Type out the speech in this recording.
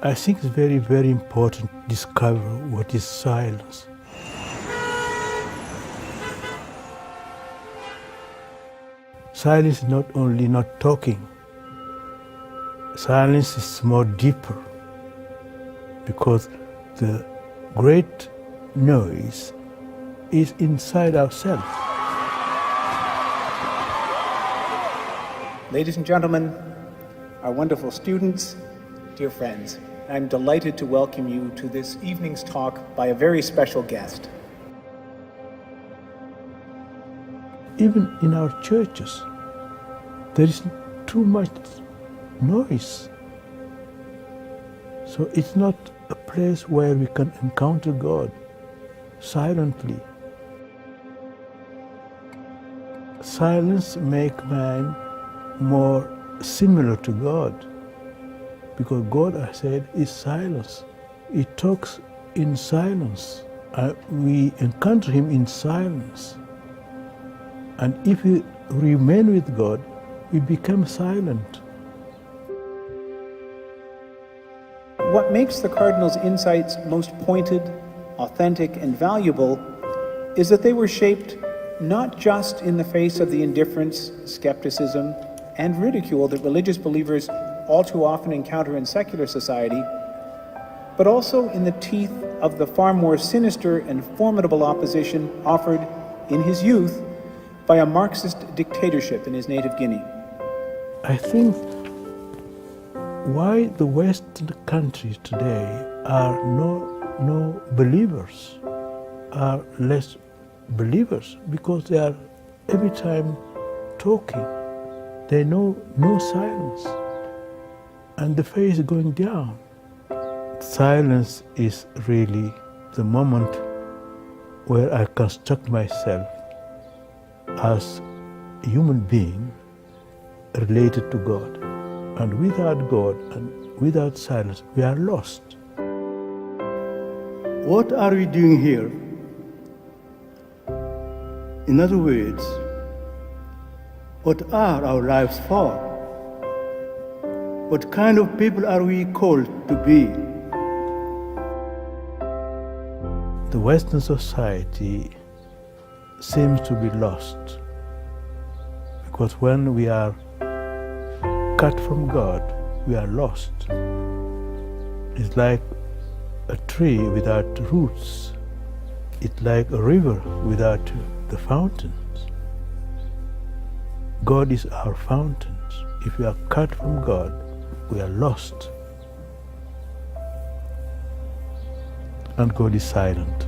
I think it's very, very important to discover what is silence. Silence is not only not talking. Silence is more deeper, because the great noise is inside ourselves. Ladies and gentlemen, our wonderful students, dear friends, I'm delighted to welcome you to this evening's talk by a very special guest. Even in our churches, there is too much noise. So it's not a place where we can encounter God silently. Silence makes man more similar to God, because God, I said, is silence. He talks in silence. We encounter him in silence. And if we remain with God, we become silent. What makes the Cardinal's insights most pointed, authentic, and valuable is that they were shaped not just in the face of the indifference, skepticism, and ridicule that religious believers all too often encounter in secular society, but also in the teeth of the far more sinister and formidable opposition offered in his youth by a Marxist dictatorship in his native Guinea. I think why the Western countries today are no believers, are less believers, because they are every time talking. They know no silence, and the face is going down. Silence is really the moment where I construct myself as a human being related to God. And without God and without silence, we are lost. What are we doing here? In other words, what are our lives for? What kind of people are we called to be? The Western society seems to be lost, because when we are cut from God, we are lost. It's like a tree without roots. It's like a river without the fountains. God is our fountains. If we are cut from God, we are lost. And God is silent.